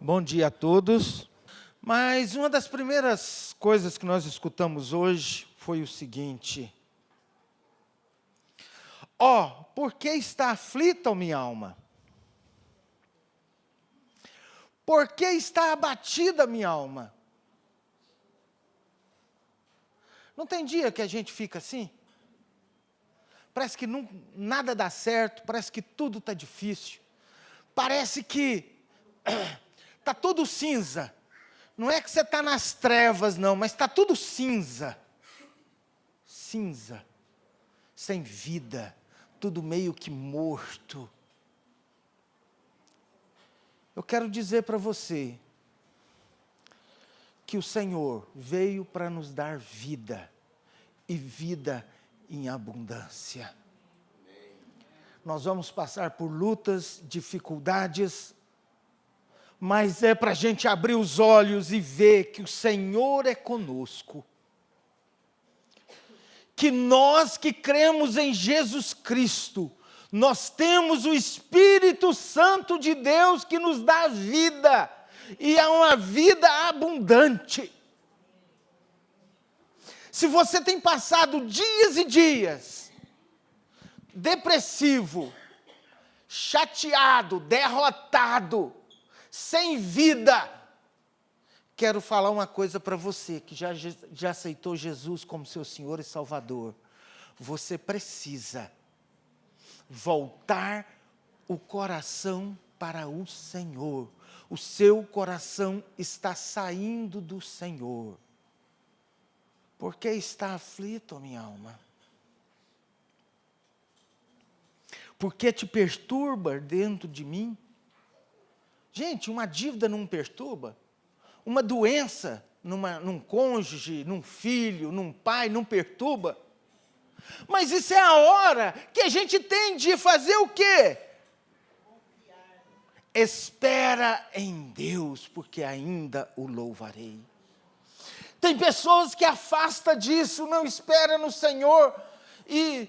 Bom dia a todos. Mas uma das primeiras coisas que nós escutamos hoje foi o seguinte: por que está aflita a minha alma? Por que está abatida a minha alma? Não tem dia que a gente fica assim? Parece que nada dá certo, parece que tudo está difícil. Parece que está tudo cinza. Não é que você está nas trevas, não, mas está tudo cinza. Cinza. Sem vida. Tudo meio que morto. Eu quero dizer para você que o Senhor veio para nos dar vida. E vida em abundância. Nós vamos passar por lutas, dificuldades, mas é para a gente abrir os olhos e ver que o Senhor é conosco. Que nós que cremos em Jesus Cristo, nós temos o Espírito Santo de Deus que nos dá vida, e é uma vida abundante. Se você tem passado dias e dias depressivo, chateado, derrotado, sem vida, quero falar uma coisa para você que já aceitou Jesus como seu Senhor e Salvador. Você precisa voltar o coração para o Senhor. O seu coração está saindo do Senhor. Por que está aflito, minha alma? Por que te perturba dentro de mim? Gente, uma dívida não perturba? Uma doença num cônjuge, num filho, num pai, não perturba? Mas isso é a hora que a gente tem de fazer o quê? Confiar. Espera em Deus, porque ainda o louvarei. Tem pessoas que afastam disso, não esperam no Senhor, e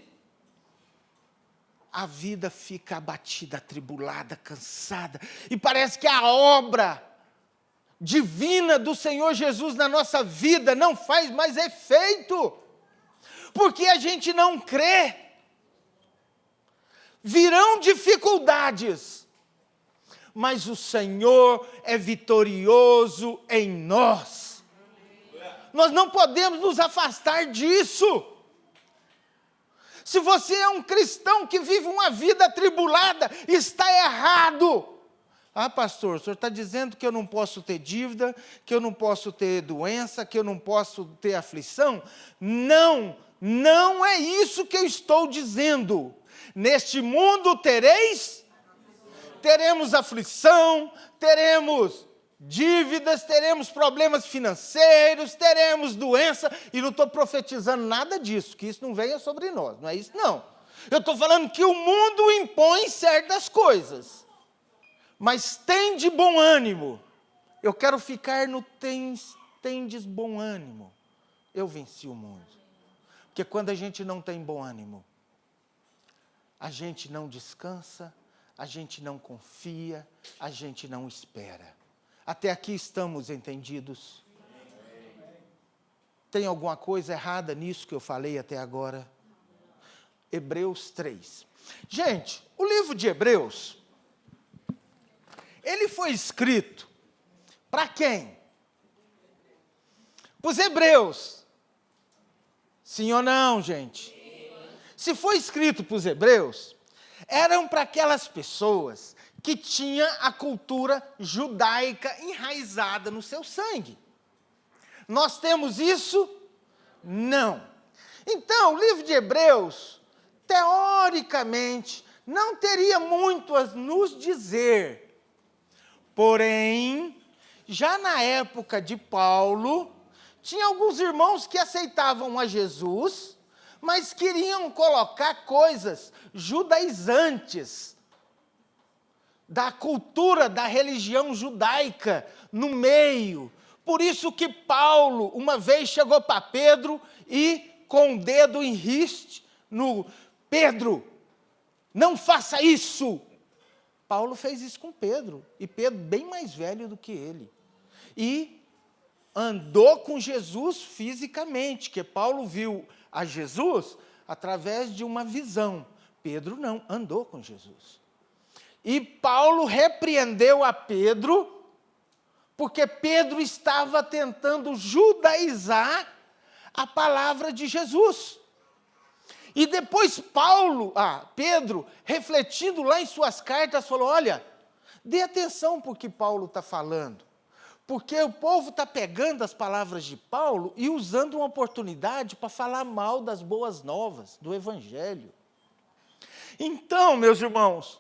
a vida fica abatida, atribulada, cansada, e parece que a obra divina do Senhor Jesus na nossa vida não faz mais efeito, porque a gente não crê. Virão dificuldades, mas o Senhor é vitorioso em nós. Nós não podemos nos afastar disso. Se você é um cristão que vive uma vida atribulada, está errado. Pastor, o senhor está dizendo que eu não posso ter dívida, que eu não posso ter doença, que eu não posso ter aflição? Não, não é isso que eu estou dizendo. Neste mundo teremos aflição, teremos dívidas, teremos problemas financeiros, teremos doença, e não estou profetizando nada disso, que isso não venha sobre nós, não é isso não. Eu estou falando que o mundo impõe certas coisas, mas tem de bom ânimo. Eu quero ficar no tendes bom ânimo. Eu venci o mundo. Porque quando a gente não tem bom ânimo, a gente não descansa, a gente não confia, a gente não espera. Até aqui estamos entendidos? Tem alguma coisa errada nisso que eu falei até agora? Hebreus 3. Gente, o livro de Hebreus, ele foi escrito para quem? Para os hebreus. Sim ou não, gente? Se foi escrito para os hebreus, eram para aquelas pessoas que tinha a cultura judaica enraizada no seu sangue. Nós temos isso? Não. Então, o livro de Hebreus, teoricamente, não teria muito a nos dizer. Porém, já na época de Paulo, tinha alguns irmãos que aceitavam a Jesus, mas queriam colocar coisas judaizantes da cultura, da religião judaica no meio. Por isso que Paulo, uma vez chegou para Pedro e com o dedo em riste no Pedro, não faça isso. Paulo fez isso com Pedro, e Pedro bem mais velho do que ele. E andou com Jesus fisicamente, que Paulo viu a Jesus através de uma visão. Pedro não, andou com Jesus. E Paulo repreendeu a Pedro, porque Pedro estava tentando judaizar a palavra de Jesus. E depois Pedro, refletindo lá em suas cartas, falou, olha, dê atenção para o que Paulo está falando, porque o povo está pegando as palavras de Paulo e usando uma oportunidade para falar mal das boas novas, do Evangelho. Então, meus irmãos,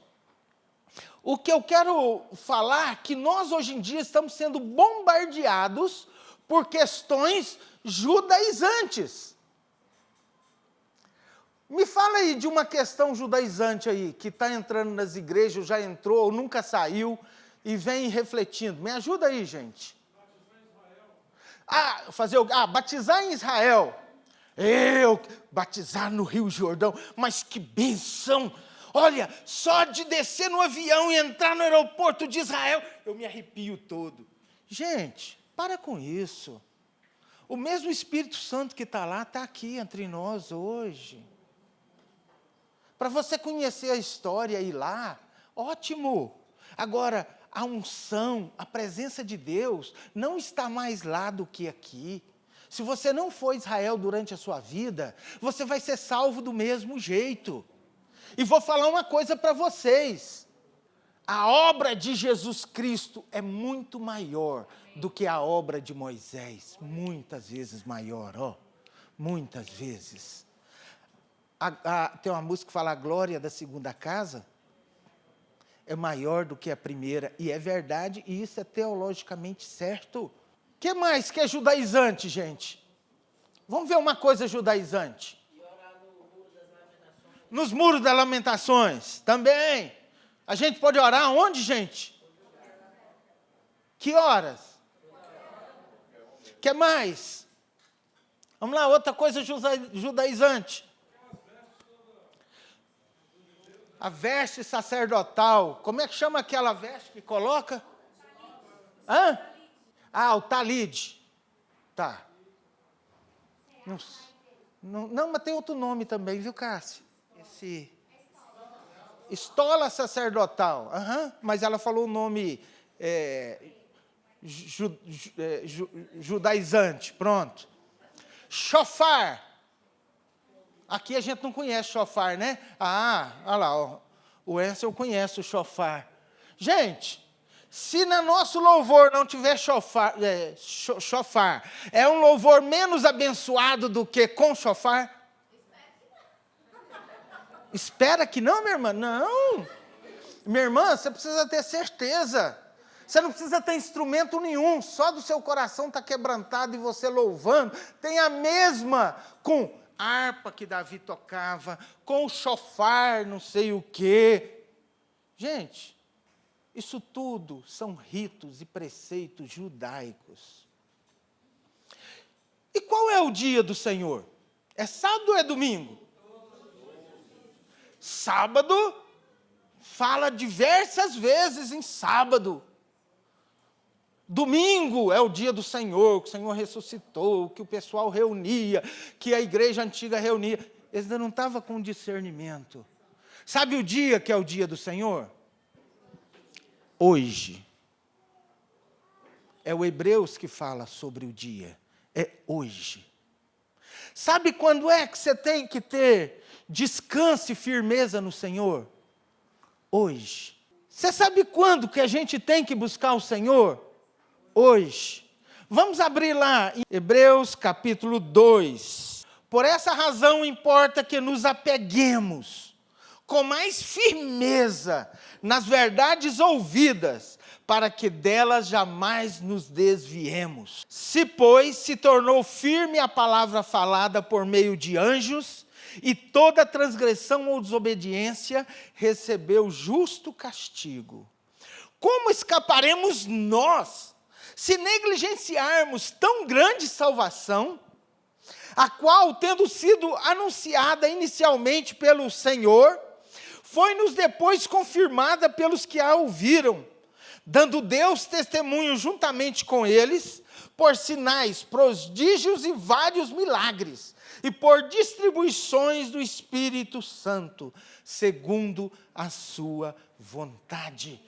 o que eu quero falar é que nós hoje em dia estamos sendo bombardeados por questões judaizantes. Me fala aí de uma questão judaizante aí, que está entrando nas igrejas, já entrou ou nunca saiu, e vem refletindo. Me ajuda aí, gente. Batizar em Israel. Batizar no Rio Jordão, mas que benção! Olha, só de descer no avião e entrar no aeroporto de Israel, eu me arrepio todo. Gente, para com isso. O mesmo Espírito Santo que está lá, está aqui entre nós hoje. Para você conhecer a história e ir lá, ótimo. Agora, a unção, a presença de Deus, não está mais lá do que aqui. Se você não for Israel durante a sua vida, você vai ser salvo do mesmo jeito. E vou falar uma coisa para vocês. A obra de Jesus Cristo é muito maior do que a obra de Moisés. Muitas vezes maior, muitas vezes. Tem uma música que fala, a glória da segunda casa é maior do que a primeira. E é verdade, e isso é teologicamente certo. O que mais que é judaizante, gente? Vamos ver uma coisa judaizante. Nos muros das lamentações, também. A gente pode orar onde, gente? Que horas? O que mais? Vamos lá, outra coisa judaizante. A veste sacerdotal. Como é que chama aquela veste que coloca? O talide. Tá. Não, mas tem outro nome também, viu, Cássio? Estola sacerdotal. Mas ela falou o nome judaizante. Pronto. Shofar. Aqui a gente não conhece shofar, né? Olha lá, o Enson conhece o shofar. Gente, se no nosso louvor não tiver shofar, é um louvor menos abençoado do que com shofar? Espera que não, minha irmã? Não. Minha irmã, você precisa ter certeza. Você não precisa ter instrumento nenhum, só do seu coração está quebrantado e você louvando. Tem a mesma com harpa que Davi tocava, com o shofar, não sei o quê. Gente, isso tudo são ritos e preceitos judaicos. E qual é o dia do Senhor? É sábado ou é domingo? Sábado, fala diversas vezes em sábado. Domingo é o dia do Senhor, que o Senhor ressuscitou, que o pessoal reunia, que a igreja antiga reunia. Eles ainda não estavam com discernimento. Sabe o dia que é o dia do Senhor? Hoje. É o Hebreus que fala sobre o dia. É hoje. Sabe quando é que você tem que ter descanso e firmeza no Senhor? Hoje. Você sabe quando que a gente tem que buscar o Senhor? Hoje. Vamos abrir lá em Hebreus capítulo 2. Por essa razão importa que nos apeguemos com mais firmeza nas verdades ouvidas, para que delas jamais nos desviemos. Se, pois, se tornou firme a palavra falada por meio de anjos, e toda transgressão ou desobediência recebeu justo castigo. Como escaparemos nós, se negligenciarmos tão grande salvação, a qual, tendo sido anunciada inicialmente pelo Senhor, foi-nos depois confirmada pelos que a ouviram, dando Deus testemunho juntamente com eles, por sinais, prodígios e vários milagres, e por distribuições do Espírito Santo, segundo a sua vontade.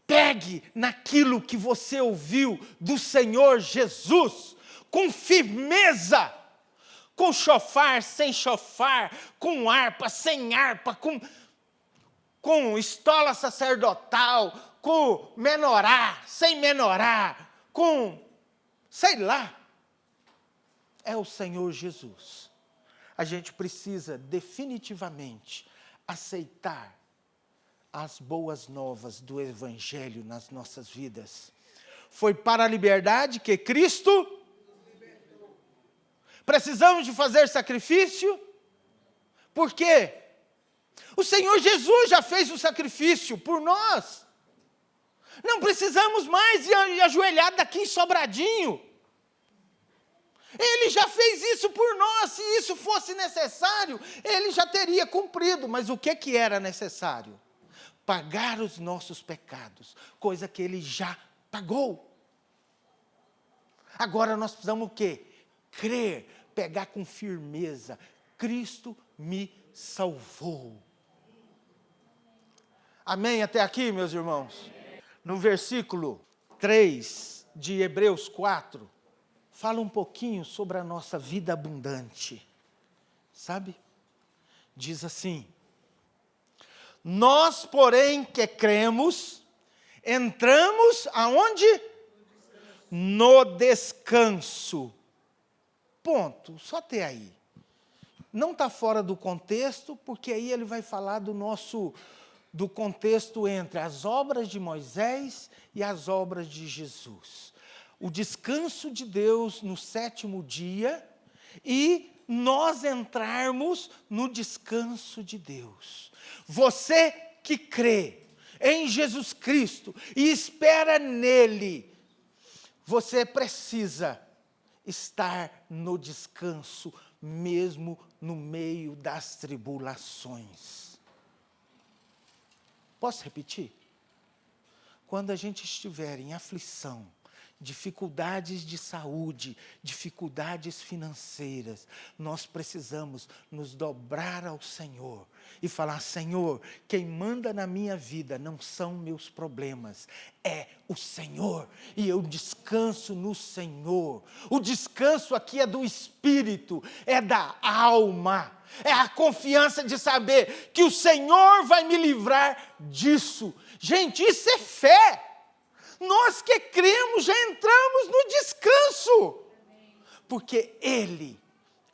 Pegue naquilo que você ouviu do Senhor Jesus, com firmeza, com chofar, sem chofar, com harpa, sem harpa, com estola sacerdotal, com menorá, sem menorá, com, sei lá, é o Senhor Jesus. A gente precisa definitivamente aceitar as boas novas do Evangelho nas nossas vidas. Foi para a liberdade que Cristo... Precisamos de fazer sacrifício? Por quê? O Senhor Jesus já fez o sacrifício por nós. Não precisamos mais ir ajoelhado aqui em Sobradinho. Ele já fez isso por nós. Se isso fosse necessário, ele já teria cumprido. Mas o que era necessário? Pagar os nossos pecados, coisa que ele já pagou. Agora nós precisamos o quê? Crer, pegar com firmeza. Cristo me salvou. Amém até aqui, meus irmãos? No versículo 3 de Hebreus 4, fala um pouquinho sobre a nossa vida abundante. Sabe? Diz assim: nós, porém, que cremos, entramos aonde? No descanso. Ponto, só até aí. Não está fora do contexto, porque aí ele vai falar do contexto entre as obras de Moisés e as obras de Jesus. O descanso de Deus no 7º dia e nós entrarmos no descanso de Deus. Você que crê em Jesus Cristo e espera nele, você precisa estar no descanso, mesmo no meio das tribulações. Posso repetir? Quando a gente estiver em aflição, dificuldades de saúde, dificuldades financeiras, nós precisamos nos dobrar ao Senhor e falar: Senhor, quem manda na minha vida não são meus problemas, é o Senhor, e eu descanso no Senhor. O descanso aqui é do espírito, é da alma, é a confiança de saber que o Senhor vai me livrar disso. Gente, isso é fé. Nós que cremos já entramos no descanso, porque Ele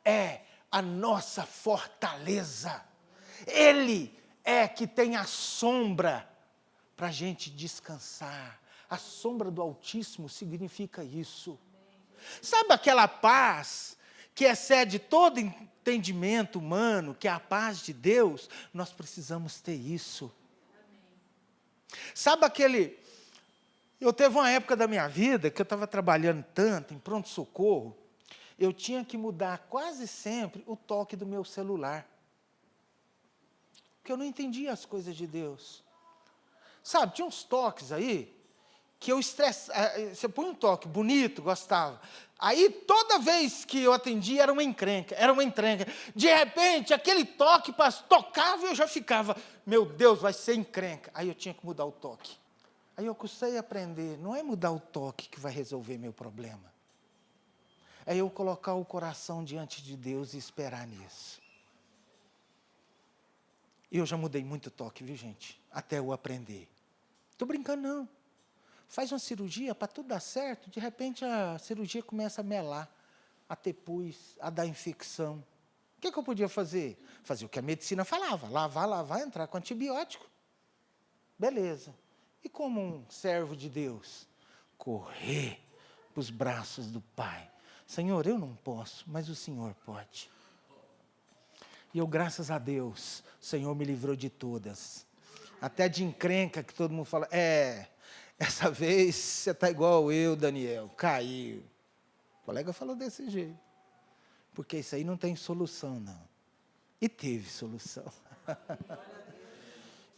é a nossa fortaleza. Ele é que tem a sombra para a gente descansar. A sombra do Altíssimo significa isso. Sabe aquela paz que excede todo entendimento humano, que é a paz de Deus? Nós precisamos ter isso. Sabe aquele... Eu teve uma época da minha vida que eu estava trabalhando tanto em pronto-socorro, eu tinha que mudar quase sempre o toque do meu celular. Porque eu não entendia as coisas de Deus. Sabe, tinha uns toques aí, que eu estressava. Você põe um toque bonito, gostava. Aí, toda vez que eu atendia, era uma encrenca. De repente, aquele toque tocava e eu já ficava, meu Deus, vai ser encrenca. Aí eu tinha que mudar o toque. Aí eu custei a aprender, não é mudar o toque que vai resolver meu problema. É eu colocar o coração diante de Deus e esperar nisso. E eu já mudei muito toque, viu, gente? Até eu aprender. Estou brincando, não. Faz uma cirurgia para tudo dar certo, de repente a cirurgia começa a melar, a ter pus, a dar infecção. O que eu podia fazer? Fazer o que a medicina falava, lavar, entrar com antibiótico. Beleza. E como um servo de Deus, correr para os braços do Pai. Senhor, eu não posso, mas o Senhor pode. E eu, graças a Deus, o Senhor me livrou de todas. Até de encrenca que todo mundo fala, essa vez você está igual eu, Daniel, caiu. O colega falou desse jeito. Porque isso aí não tem solução, não. E teve solução.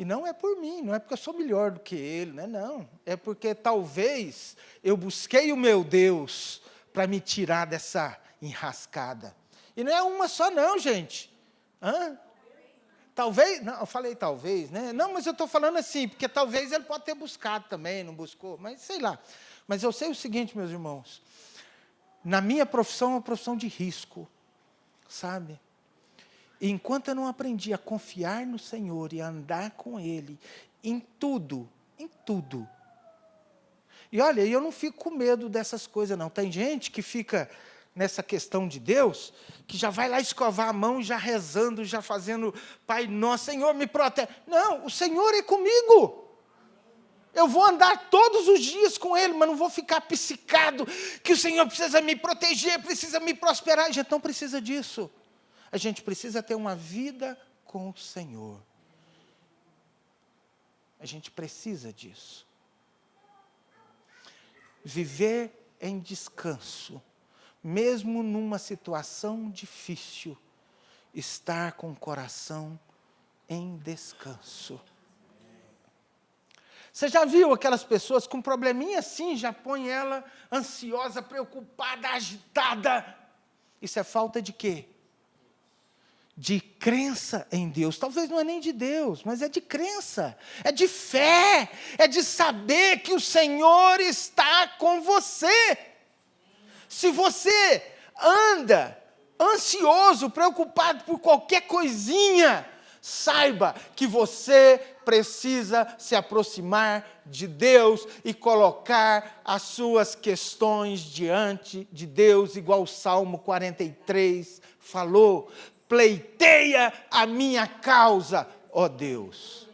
E não é por mim, não é porque eu sou melhor do que ele, não. É porque talvez eu busquei o meu Deus para me tirar dessa enrascada. E não é uma só não, gente. Talvez, não, eu falei talvez, né? Não, mas eu estou falando assim, porque talvez ele pode ter buscado também, não buscou, mas sei lá. Mas eu sei o seguinte, meus irmãos, na minha profissão é uma profissão de risco, sabe? E enquanto eu não aprendi a confiar no Senhor e a andar com Ele, em tudo. E olha, eu não fico com medo dessas coisas, não. Tem gente que fica nessa questão de Deus, que já vai lá escovar a mão, já rezando, já fazendo, Pai Nosso, Senhor, me protege. Não, o Senhor é comigo. Eu vou andar todos os dias com Ele, mas não vou ficar psicado, que o Senhor precisa me proteger, precisa me prosperar. A gente não precisa disso. A gente precisa ter uma vida com o Senhor. A gente precisa disso. Viver em descanso, mesmo numa situação difícil, estar com o coração em descanso. Você já viu aquelas pessoas com probleminha assim, já põe ela ansiosa, preocupada, agitada? Isso é falta de quê? De crença em Deus. Talvez não é nem de Deus, mas é de crença, é de fé, é de saber que o Senhor está com você. Se você anda ansioso, preocupado por qualquer coisinha, saiba que você precisa se aproximar de Deus e colocar as suas questões diante de Deus, igual o Salmo 43 falou. Pleiteia a minha causa, ó Deus.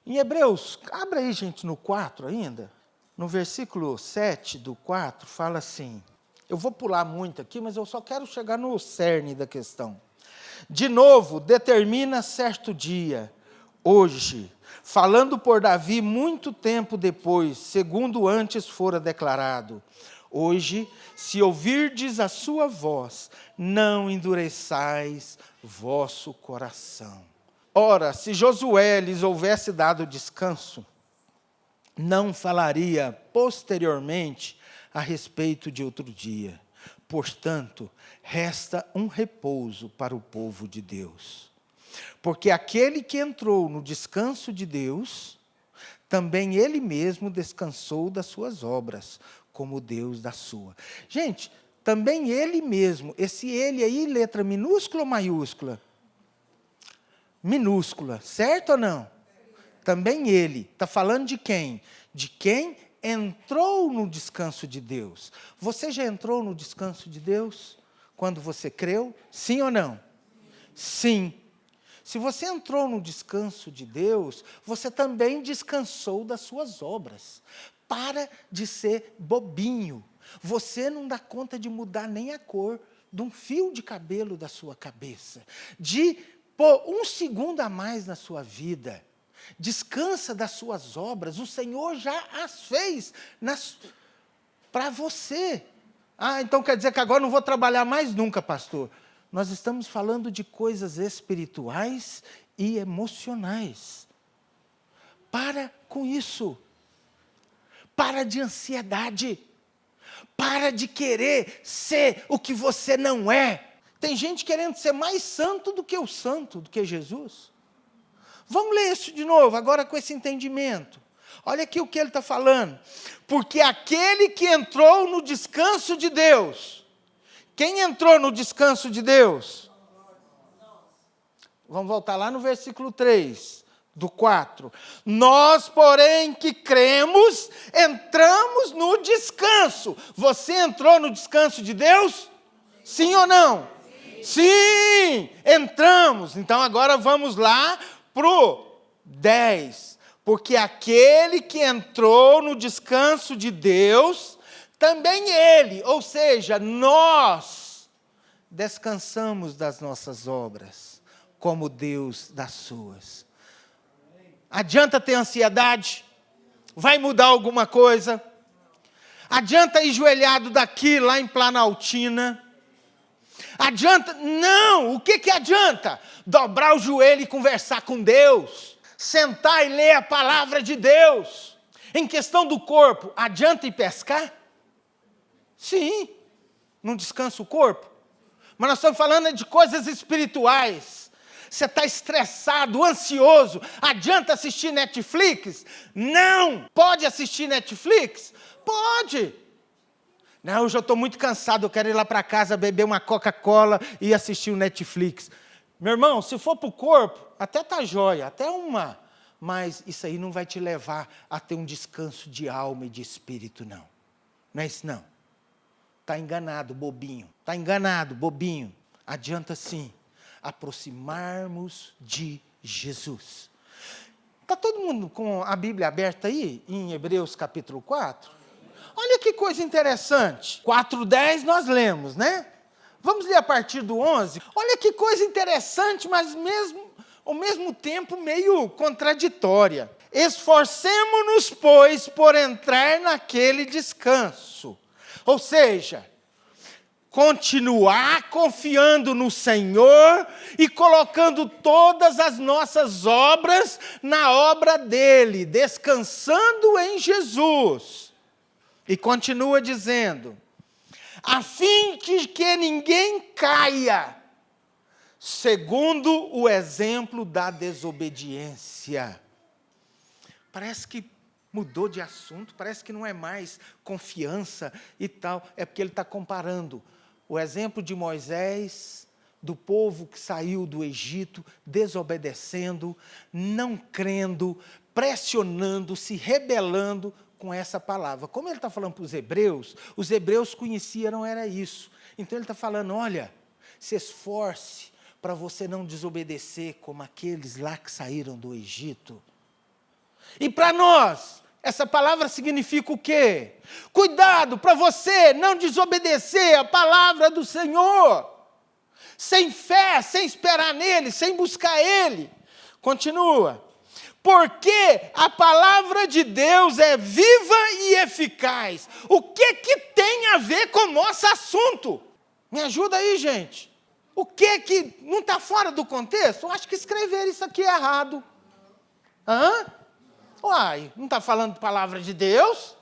Em Hebreus, abra aí, gente, no 4 ainda. No versículo 7 do 4, fala assim. Eu vou pular muito aqui, mas eu só quero chegar no cerne da questão. De novo, determina certo dia, hoje, falando por Davi muito tempo depois, segundo antes fora declarado. Hoje, se ouvirdes a sua voz, não endureçais vosso coração. Ora, se Josué lhes houvesse dado descanso, não falaria posteriormente a respeito de outro dia. Portanto, resta um repouso para o povo de Deus. Porque aquele que entrou no descanso de Deus, também ele mesmo descansou das suas obras, como Deus da sua. Gente, também ele mesmo, esse ele aí, letra minúscula ou maiúscula? Minúscula, certo ou não? Também ele. Está falando de quem? De quem entrou no descanso de Deus. Você já entrou no descanso de Deus? Quando você creu? Sim ou não? Sim. Se você entrou no descanso de Deus, você também descansou das suas obras. Para de ser bobinho. Você não dá conta de mudar nem a cor de um fio de cabelo da sua cabeça. De pôr um segundo a mais na sua vida. Descansa das suas obras. O Senhor já as fez para você. Então quer dizer que agora não vou trabalhar mais nunca, pastor. Nós estamos falando de coisas espirituais e emocionais. Para com isso. Para de ansiedade. Para de querer ser o que você não é. Tem gente querendo ser mais santo do que o santo, do que Jesus. Vamos ler isso de novo, agora com esse entendimento. Olha aqui o que ele está falando. Porque aquele que entrou no descanso de Deus. Quem entrou no descanso de Deus? Vamos voltar lá no versículo 3. Do 4. Nós, porém, que cremos, entramos no descanso. Você entrou no descanso de Deus? Sim ou não? Sim, entramos. Então, agora vamos lá para o 10. Porque aquele que entrou no descanso de Deus, também ele, ou seja, nós, descansamos das nossas obras, como Deus das suas. Adianta ter ansiedade? Vai mudar alguma coisa? Adianta ir joelhado daqui, lá em Planaltina? Adianta? Não! O que adianta? Dobrar o joelho e conversar com Deus. sentar e ler a palavra de Deus. Em questão do corpo, adianta ir pescar? Sim, não descansa o corpo. Mas nós estamos falando de coisas espirituais. Você está estressado, ansioso, adianta assistir Netflix? Não! Pode assistir Netflix? Pode! Não, hoje eu estou muito cansado, eu quero ir lá para casa beber uma Coca-Cola e assistir o Netflix. Meu irmão, se for para o corpo, até está jóia, até uma. Mas isso aí não vai te levar a ter um descanso de alma e de espírito, não. Não é isso, não. Está enganado, bobinho. Está enganado, bobinho. Adianta sim aproximarmos de Jesus. Está todo mundo com a Bíblia aberta aí, em Hebreus capítulo 4? Olha que coisa interessante. 4:10 nós lemos, né? Vamos ler a partir do 11. Olha que coisa interessante, mas ao mesmo tempo meio contraditória. Esforcemo-nos, pois, por entrar naquele descanso. Ou seja, continuar confiando no Senhor e colocando todas as nossas obras na obra dele, descansando em Jesus. E continua dizendo, a fim de que ninguém caia, segundo o exemplo da desobediência. Parece que mudou de assunto, parece que não é mais confiança e tal. É porque ele está comparando o exemplo de Moisés, do povo que saiu do Egito, desobedecendo, não crendo, pressionando, se rebelando com essa palavra. Como ele está falando para os hebreus conheciam, era isso. Então ele está falando, olha, se esforce para você não desobedecer como aqueles lá que saíram do Egito. E para nós, essa palavra significa o quê? Cuidado para você não desobedecer a palavra do Senhor. Sem fé, sem esperar nele, sem buscar ele. Continua. Porque a palavra de Deus é viva e eficaz. O que tem a ver com o nosso assunto? Me ajuda aí, gente. O que não está fora do contexto? Eu acho que escrever isso aqui é errado. Uai, não está falando de palavra de Deus?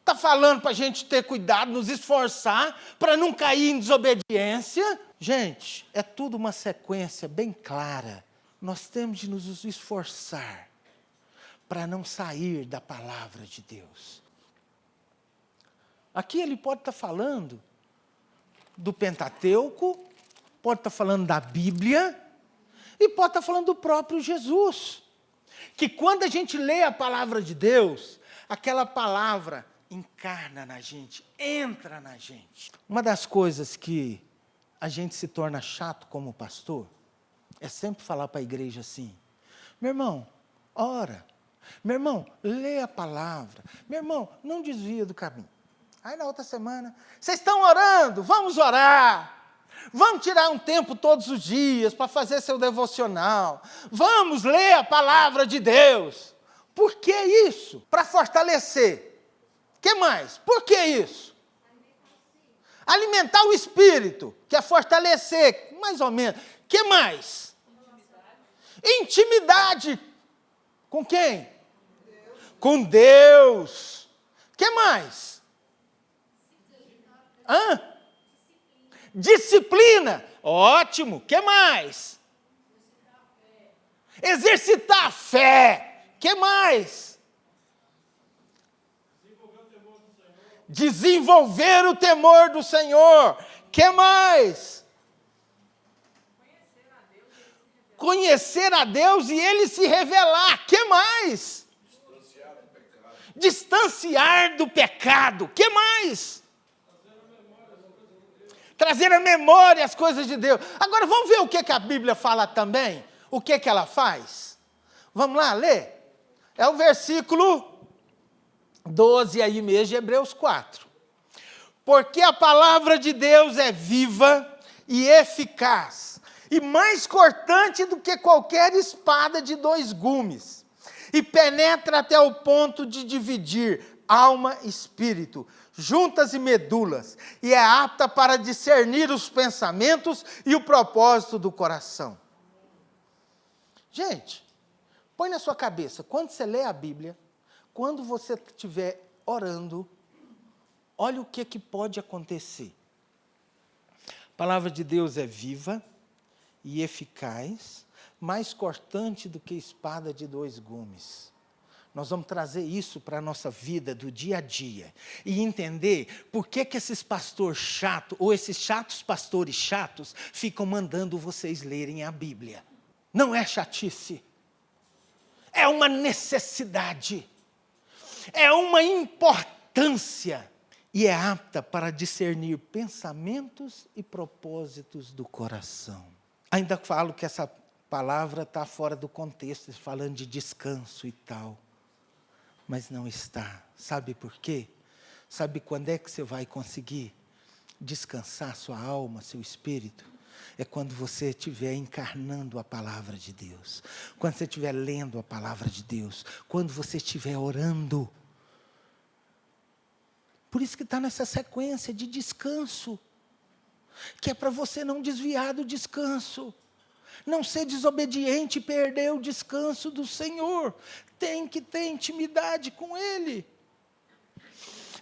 Está falando para a gente ter cuidado, nos esforçar, para não cair em desobediência? Gente, é tudo uma sequência bem clara. Nós temos de nos esforçar para não sair da palavra de Deus. Aqui ele pode estar falando do Pentateuco, pode estar falando da Bíblia, e pode estar falando do próprio Jesus. Que quando a gente lê a palavra de Deus, aquela palavra encarna na gente, entra na gente. Uma das coisas que a gente se torna chato como pastor, é sempre falar para a igreja assim, meu irmão, ora, meu irmão, lê a palavra, meu irmão, não desvia do caminho. Aí na outra semana, vocês estão orando, vamos orar. Vamos tirar um tempo todos os dias para fazer seu devocional. Vamos ler a palavra de Deus. Por que isso? Para fortalecer. O que mais? Por que isso? Alimentar o espírito, que é fortalecer, mais ou menos. O que mais? Intimidade. Com quem? Com Deus. O que mais? Disciplina. Ótimo. O que mais? Exercitar a fé. O que mais? Desenvolver o temor do Senhor. O que mais? Conhecer a Deus e Ele se revelar. O que mais? Distanciar do pecado. O que mais? Trazer à memória as coisas de Deus. Agora vamos ver o que a Bíblia fala também. O que ela faz? Vamos lá ler? É o versículo 12 aí mesmo de Hebreus 4. Porque a palavra de Deus é viva e eficaz, e mais cortante do que qualquer espada de 2 gumes, e penetra até o ponto de dividir alma e espírito, juntas e medulas, e é apta para discernir os pensamentos e o propósito do coração. Gente, Põe na sua cabeça, quando você lê a Bíblia, quando você estiver orando, olha o que pode acontecer. A palavra de Deus é viva e eficaz, mais cortante do que espada de 2 gumes. Nós vamos trazer isso para a nossa vida do dia a dia e entender por que esses pastores chatos, ou esses chatos pastores chatos, ficam mandando vocês lerem a Bíblia. Não é chatice, é uma necessidade, é uma importância e é apta para discernir pensamentos e propósitos do coração. Ainda falo que essa palavra está fora do contexto, falando de descanso e tal. Mas não está. Sabe por quê? Sabe quando é que você vai conseguir descansar sua alma, seu espírito? É quando você estiver encarnando a palavra de Deus. Quando você estiver lendo a palavra de Deus. Quando você estiver orando. Por isso que está nessa sequência de descanso. Que é para você não desviar do descanso. Não ser desobediente e perder o descanso do Senhor. Tem que ter intimidade com Ele.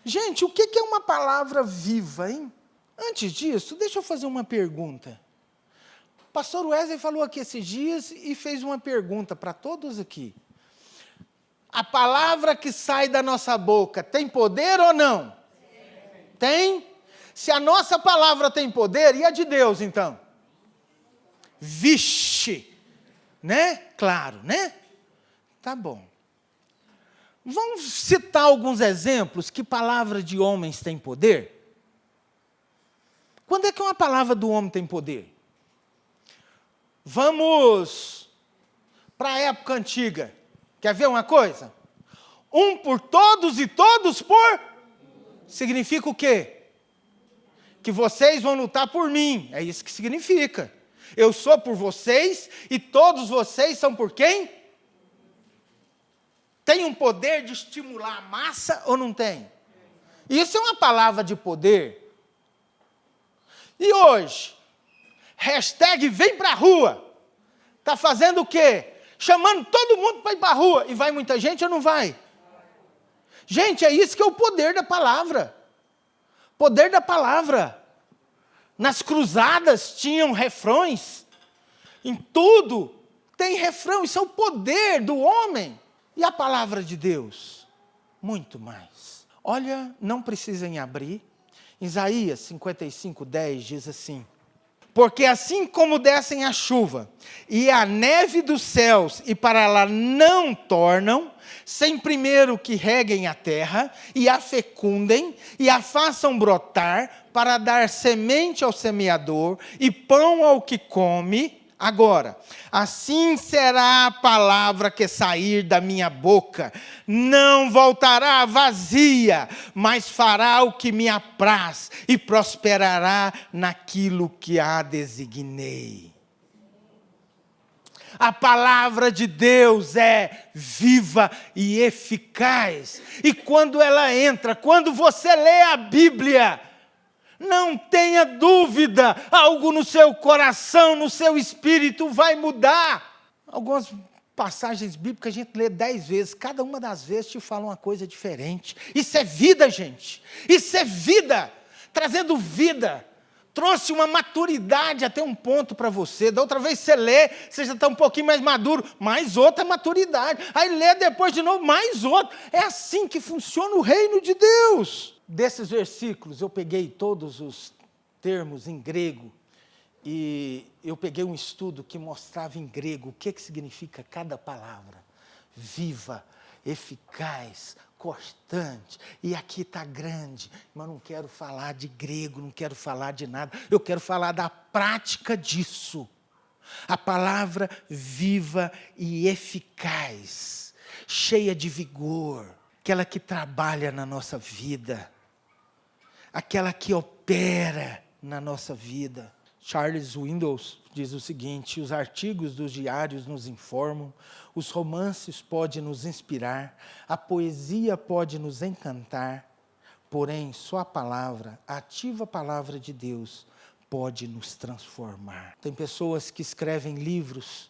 Gente, o que é uma palavra viva, hein? Antes disso, deixa eu fazer uma pergunta. O pastor Wesley falou aqui esses dias e fez uma pergunta para todos aqui. A palavra que sai da nossa boca tem poder ou não? Tem? Se a nossa palavra tem poder, e a de Deus então? Vixe! Né? Claro, né? Tá bom. Vamos citar alguns exemplos que palavra de homens tem poder? Quando é que uma palavra do homem tem poder? Vamos para a época antiga. Quer ver uma coisa? Um por todos e todos por... Significa o quê? Que vocês vão lutar por mim. É isso que significa. Eu sou por vocês e todos vocês são por quem? Tem um poder de estimular a massa ou não tem? Isso é uma palavra de poder. E hoje, hashtag vem pra rua. Está fazendo o quê? Chamando todo mundo para ir para a rua. E vai muita gente ou não vai? Gente, é isso que é o poder da palavra. Poder da palavra. Nas cruzadas tinham refrões. Em tudo tem refrão. Isso é o poder do homem. E a palavra de Deus? Muito mais. Olha, não precisem abrir. Isaías 55:10 diz assim: porque assim como descem a chuva e a neve dos céus e para lá não tornam, sem primeiro que reguem a terra e a fecundem e a façam brotar para dar semente ao semeador e pão ao que come, agora, assim será a palavra que sair da minha boca, não voltará vazia, mas fará o que me apraz e prosperará naquilo que a designei. A palavra de Deus é viva e eficaz. E quando ela entra, quando você lê a Bíblia, não tenha dúvida, algo no seu coração, no seu espírito vai mudar. Algumas passagens bíblicas a gente lê 10 vezes, cada uma das vezes te fala uma coisa diferente. Isso é vida, gente. Isso é vida, trazendo vida. Trouxe uma maturidade até um ponto para você. Da outra vez você lê, você já está um pouquinho mais maduro, mais outra maturidade. Aí lê depois de novo, mais outra. É assim que funciona o reino de Deus. Desses versículos, eu peguei todos os termos em grego e eu peguei um estudo que mostrava em grego o que significa cada palavra. Viva, eficaz, cortante, e aqui está grande, mas não quero falar de grego, não quero falar de nada, eu quero falar da prática disso. A palavra viva e eficaz, cheia de vigor, aquela que trabalha na nossa vida, aquela que opera na nossa vida. Charles Windows diz o seguinte: os artigos dos diários nos informam, os romances podem nos inspirar, a poesia pode nos encantar, porém só a palavra, a ativa palavra de Deus, pode nos transformar. Tem pessoas que escrevem livros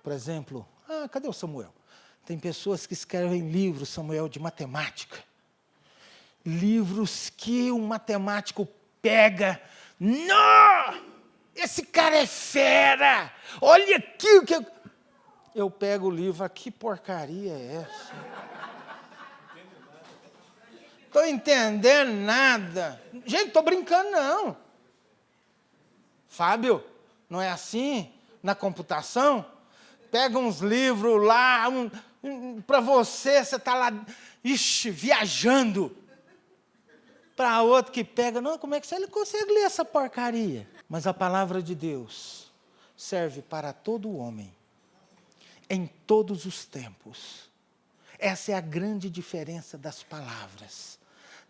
Por exemplo, cadê o Samuel? Tem pessoas que escrevem livros, Samuel, de matemática. Livros que o matemático pega. Não! Esse cara é fera! Olha aqui o que eu pego o livro, que porcaria é essa? Estou entendendo nada. Gente, estou brincando não. Fábio, não é assim na computação? Pega uns livros lá, para você está lá, viajando. Para outro que pega, não, como é que você consegue ler essa porcaria? Mas a palavra de Deus serve para todo homem, em todos os tempos. Essa é a grande diferença das palavras,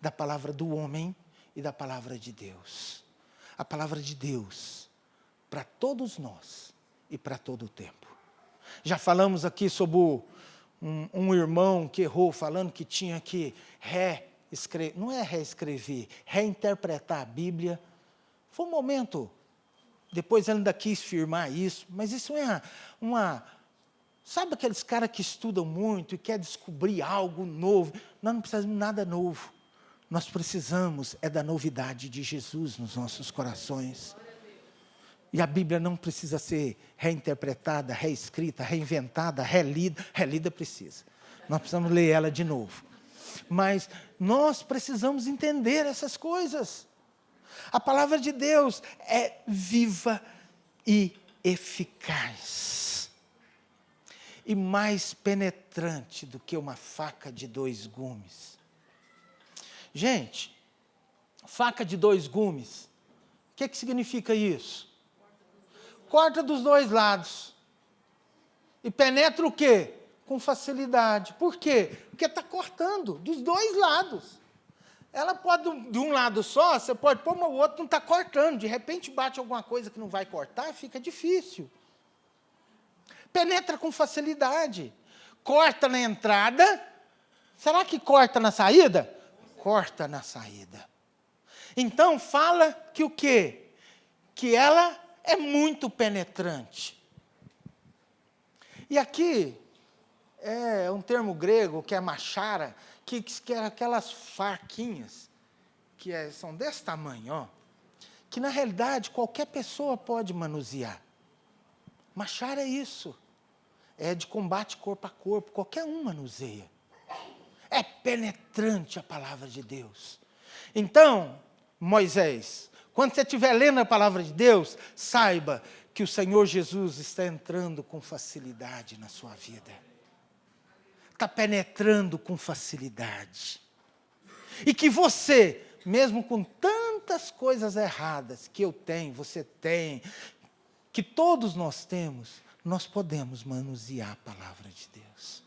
da palavra do homem e da palavra de Deus. A palavra de Deus, para todos nós e para todo o tempo. Já falamos aqui sobre um irmão que errou, falando que tinha que não é reescrever, reinterpretar a Bíblia. Foi um momento, depois ele ainda quis firmar isso, mas isso é sabe aqueles caras que estudam muito e querem descobrir algo novo? Nós não precisamos de nada novo. Nós precisamos da novidade de Jesus nos nossos corações. E a Bíblia não precisa ser reinterpretada, reescrita, reinventada, relida. Relida precisa. Nós precisamos ler ela de novo. Mas nós precisamos entender essas coisas. A palavra de Deus é viva e eficaz. E mais penetrante do que uma faca de 2 gumes. Gente, faca de 2 gumes, o que significa isso? Corta dos 2 lados. E penetra o quê? Com facilidade. Por quê? Porque está cortando dos 2 lados. Ela pode, de um lado só, você pode pôr, mas o outro não está cortando. De repente bate alguma coisa que não vai cortar, fica difícil. Penetra com facilidade. Corta na entrada. Será que corta na saída? Corta na saída. Então fala que o quê? Que ela é muito penetrante. E aqui é um termo grego que é machara, que é aquelas faquinhas que são desse tamanho, ó, que na realidade qualquer pessoa pode manusear. Machara é isso. É de combate corpo a corpo, qualquer um manuseia. É penetrante a palavra de Deus. Então, Moisés, quando você estiver lendo a palavra de Deus, saiba que o Senhor Jesus está entrando com facilidade na sua vida. Está penetrando com facilidade. E que você, mesmo com tantas coisas erradas que eu tenho, você tem, que todos nós temos, nós podemos manusear a palavra de Deus.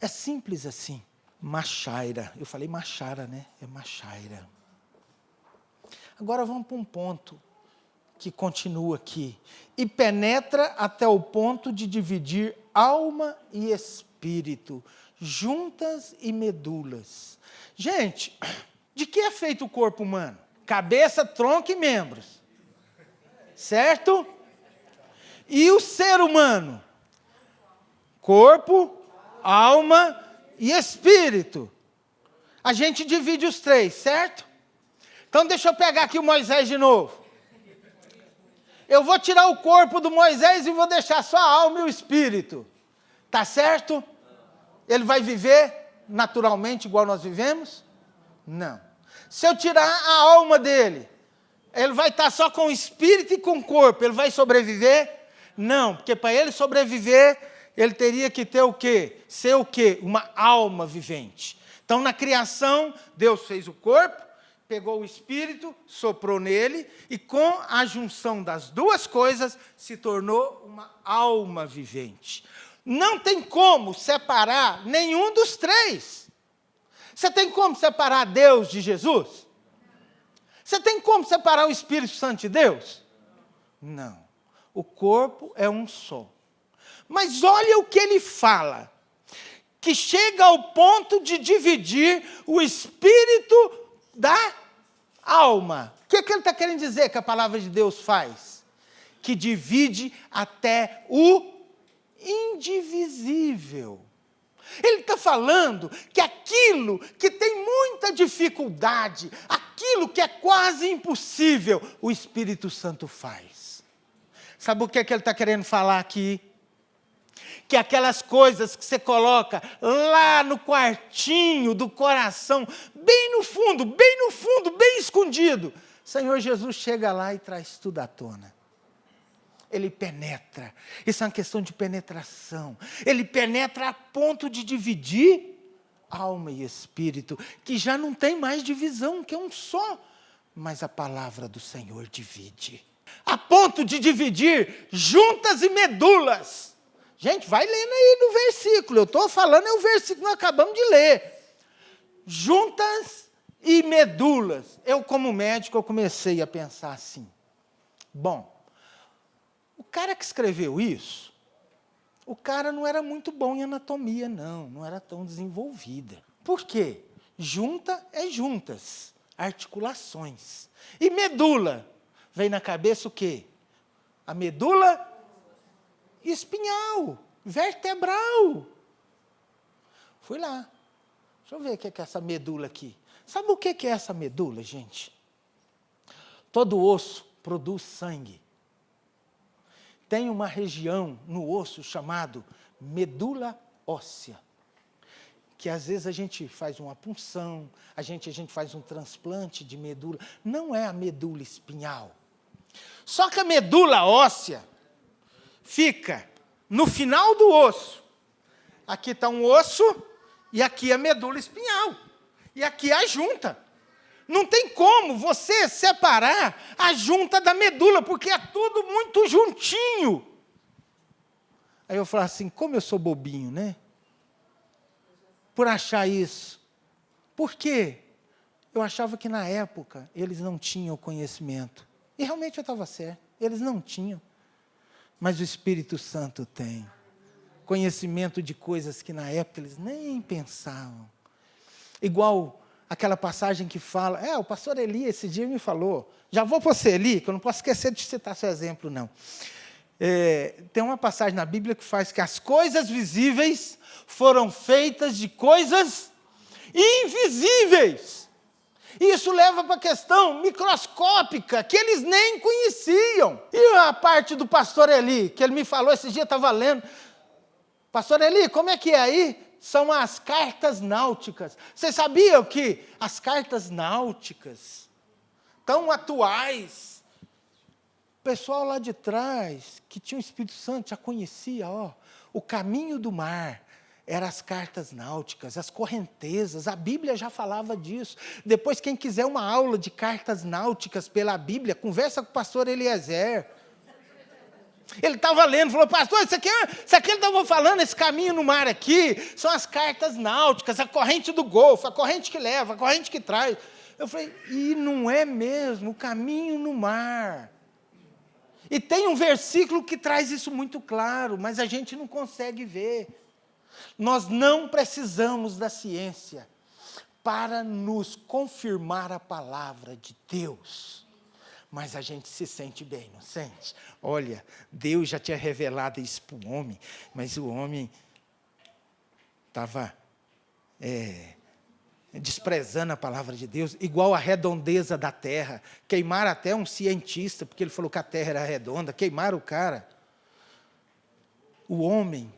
É simples assim. Machaira. Eu falei machara, né? É machaira. Agora vamos para um ponto que continua aqui. E penetra até o ponto de dividir alma e espírito, juntas e medulas. Gente, de que é feito o corpo humano? Cabeça, tronco e membros. Certo? E o ser humano? Corpo, alma e espírito. A gente divide os 3, certo? Então deixa eu pegar aqui o Moisés de novo. Eu vou tirar o corpo do Moisés e vou deixar só a alma e o espírito. Tá certo? Ele vai viver naturalmente igual nós vivemos? Não. Se eu tirar a alma dele, ele vai estar só com o espírito e com o corpo. Ele vai sobreviver? Não, porque para ele sobreviver, ele teria que ter o quê? Ser o quê? Uma alma vivente. Então, na criação, Deus fez o corpo, pegou o espírito, soprou nele, e com a junção das 2 coisas, se tornou uma alma vivente. Não tem como separar nenhum dos 3. Você tem como separar Deus de Jesus? Você tem como separar o Espírito Santo de Deus? Não. O corpo é um só. Mas olha o que ele fala. Que chega ao ponto de dividir o espírito da alma. O que ele está querendo dizer que a palavra de Deus faz? Que divide até o indivisível. Ele está falando que aquilo que tem muita dificuldade, aquilo que é quase impossível, o Espírito Santo faz. Sabe o que é que ele está querendo falar aqui? Que aquelas coisas que você coloca lá no quartinho do coração, bem no fundo, bem escondido, Senhor Jesus chega lá e traz tudo à tona. Ele penetra. Isso é uma questão de penetração. Ele penetra a ponto de dividir alma e espírito, que já não tem mais divisão, que é um só. Mas a palavra do Senhor divide. A ponto de dividir juntas e medulas. Gente, vai lendo aí no versículo. Eu estou falando, é o versículo que nós acabamos de ler. Juntas e medulas. Eu, como médico, eu comecei a pensar assim. Bom, o cara que escreveu isso, o cara não era muito bom em anatomia, não era tão desenvolvida. Por quê? Junta é juntas, articulações. E medula, vem na cabeça o quê? A medula espinhal, vertebral. Fui lá, deixa eu ver o que é essa medula aqui. Sabe o que é essa medula, gente? Todo osso produz sangue. Tem uma região no osso chamado medula óssea, que às vezes a gente faz uma punção, a gente faz um transplante de medula. Não é a medula espinhal. Só que a medula óssea fica no final do osso. Aqui está um osso e aqui a medula espinhal. E aqui a junta. Não tem como você separar a junta da medula, porque é tudo muito juntinho. Aí eu falo assim, como eu sou bobinho, né? Por achar isso. Por quê? Eu achava que na época eles não tinham conhecimento. E realmente eu estava certo, eles não tinham. Mas o Espírito Santo tem. Conhecimento de coisas que na época eles nem pensavam. Igual aquela passagem que fala, o pastor Eli esse dia me falou, já vou para você, Eli, que eu não posso esquecer de citar seu exemplo, não. Tem uma passagem na Bíblia que faz que as coisas visíveis foram feitas de coisas invisíveis. Isso leva para a questão microscópica, que eles nem conheciam. E a parte do pastor Eli, que ele me falou, esse dia estava lendo, pastor Eli, como é que é aí? São as cartas náuticas. Vocês sabiam que as cartas náuticas, tão atuais, o pessoal lá de trás, que tinha o Espírito Santo, já conhecia, o caminho do mar, eram as cartas náuticas, as correntezas, a Bíblia já falava disso. Depois, quem quiser uma aula de cartas náuticas pela Bíblia, conversa com o pastor Eliezer. Ele estava lendo, falou, pastor, isso aqui ele estava falando, esse caminho no mar aqui, são as cartas náuticas, a corrente do Golfo, a corrente que leva, a corrente que traz. Eu falei, e não é mesmo, o caminho no mar. E tem um versículo que traz isso muito claro, mas a gente não consegue ver. Nós não precisamos da ciência para nos confirmar a palavra de Deus. Mas a gente se sente bem, não sente? Olha, Deus já tinha revelado isso para o homem, mas o homem estava desprezando a palavra de Deus, igual a redondeza da terra. Queimaram até um cientista, porque ele falou que a terra era redonda, queimaram o cara. O homem,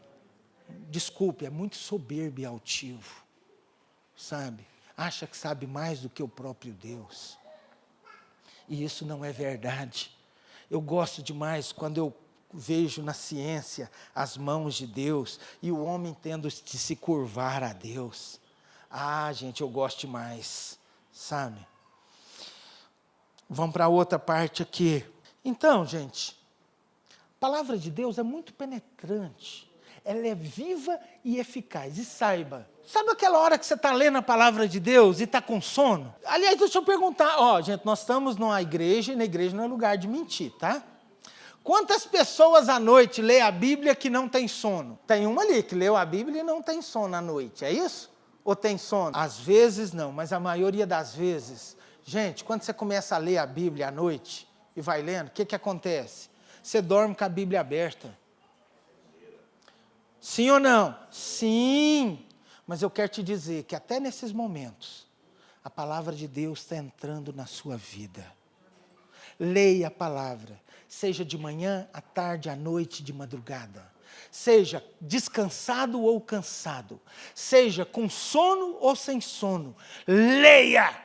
desculpe, é muito soberbo e altivo, sabe? Acha que sabe mais do que o próprio Deus. E isso não é verdade. Eu gosto demais quando eu vejo na ciência as mãos de Deus e o homem tendo de se curvar a Deus. Gente, eu gosto demais, sabe? Vamos para outra parte aqui. Então, gente, a palavra de Deus é muito penetrante. Ela é viva e eficaz. E saiba, sabe aquela hora que você está lendo a palavra de Deus e está com sono? Aliás, deixa eu perguntar, gente, nós estamos numa igreja, e na igreja não é lugar de mentir, tá? Quantas pessoas à noite lê a Bíblia que não tem sono? Tem uma ali que leu a Bíblia e não tem sono à noite, é isso? Ou tem sono? Às vezes não, mas a maioria das vezes. Gente, quando você começa a ler a Bíblia à noite e vai lendo, o que acontece? Você dorme com a Bíblia aberta. Sim ou não? Sim. Mas eu quero te dizer que até nesses momentos, a palavra de Deus está entrando na sua vida. Leia a palavra, seja de manhã, à tarde, à noite, de madrugada. Seja descansado ou cansado, seja com sono ou sem sono, leia.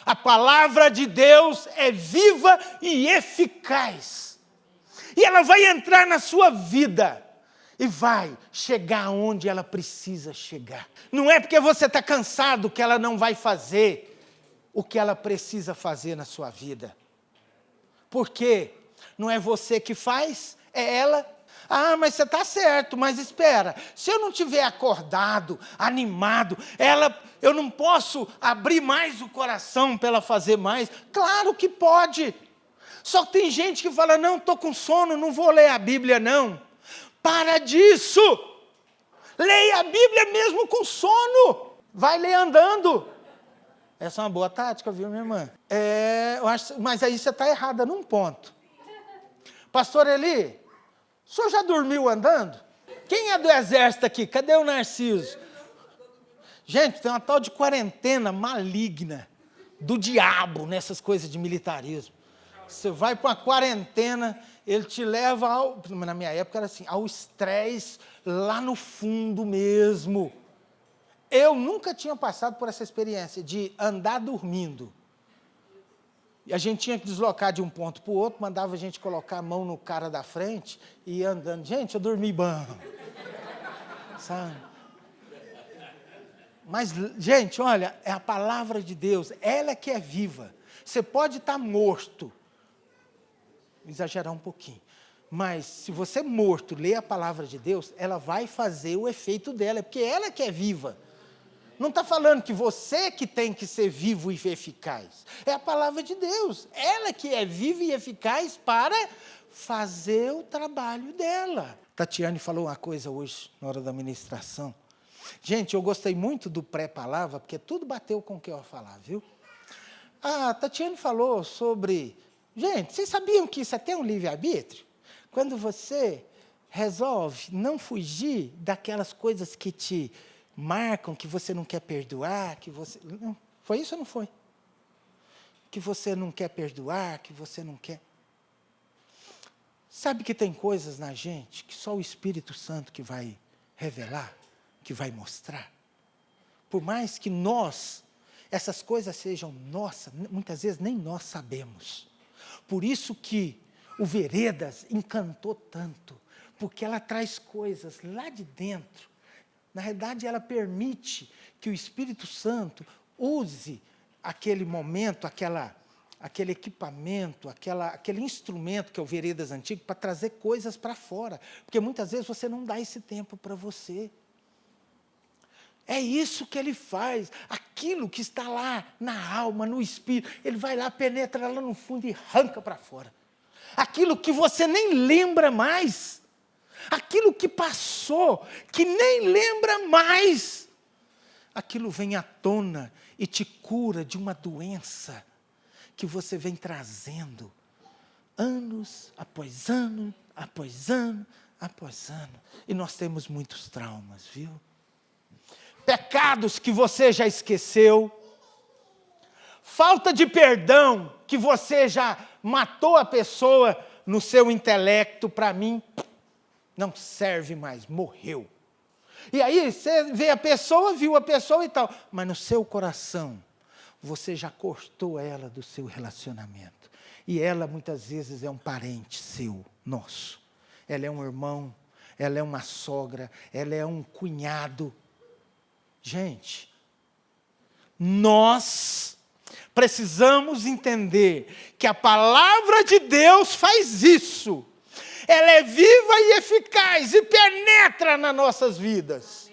A palavra de Deus é viva e eficaz. E ela vai entrar na sua vida e vai chegar onde ela precisa chegar. Não é porque você está cansado que ela não vai fazer o que ela precisa fazer na sua vida. Por quê? Não é você que faz, é ela. Ah, mas você está certo, mas espera. Se eu não tiver acordado, animado, eu não posso abrir mais o coração para ela fazer mais. Claro que pode. Só que tem gente que fala, não, estou com sono, não vou ler a Bíblia não. Para disso. Leia a Bíblia mesmo com sono. Vai ler andando. Essa é uma boa tática, viu, minha irmã? Mas aí você está errada num ponto. Pastor Eli, o senhor já dormiu andando? Quem é do exército aqui? Cadê o Narciso? Gente, tem uma tal de quarentena maligna do diabo nessas coisas de militarismo. Você vai para uma quarentena, ele te leva na minha época era assim, ao estresse lá no fundo mesmo. Eu nunca tinha passado por essa experiência de andar dormindo. E a gente tinha que deslocar de um ponto para o outro, mandava a gente colocar a mão no cara da frente e ir andando. Gente, eu dormi bom. Sabe? Mas, gente, olha, é a palavra de Deus, ela que é viva. Você pode estar morto, vou exagerar um pouquinho, mas se você morto ler a palavra de Deus, ela vai fazer o efeito dela, porque ela que é viva. Não está falando que você que tem que ser vivo e eficaz. É a palavra de Deus. Ela que é viva e eficaz para fazer o trabalho dela. Tatiane falou uma coisa hoje, na hora da ministração. Gente, eu gostei muito do pré-palavra, porque tudo bateu com o que eu ia falar, viu? A Tatiane falou sobre... Gente, vocês sabiam que isso é até um livre-arbítrio? Quando você resolve não fugir daquelas coisas que te marcam, que você não quer perdoar, que você... Não, foi isso ou não foi? Que você não quer perdoar, que você não quer... Sabe que tem coisas na gente que só o Espírito Santo que vai revelar, que vai mostrar? Por mais que essas coisas sejam nossas, muitas vezes nem nós sabemos. Por isso que o Veredas encantou tanto, porque ela traz coisas lá de dentro. Na realidade, ela permite que o Espírito Santo use aquele momento, aquele equipamento, aquele instrumento que é o Veredas antigo, para trazer coisas para fora. Porque muitas vezes você não dá esse tempo para você. É isso que ele faz. Aquilo que está lá na alma, no espírito, ele vai lá, penetra lá no fundo e arranca para fora. Aquilo que você nem lembra mais. Aquilo que passou, que nem lembra mais, aquilo vem à tona e te cura de uma doença que você vem trazendo, anos após ano, após ano, após ano. E nós temos muitos traumas, viu? Pecados que você já esqueceu, falta de perdão, que você já matou a pessoa no seu intelecto, para mim, não serve mais, morreu. E aí você vê a pessoa, viu a pessoa e tal, mas no seu coração, você já cortou ela do seu relacionamento. E ela muitas vezes é um parente seu, nosso. Ela é um irmão, ela é uma sogra, ela é um cunhado. Gente, nós precisamos entender que a palavra de Deus faz isso. Ela é viva e eficaz e penetra nas nossas vidas.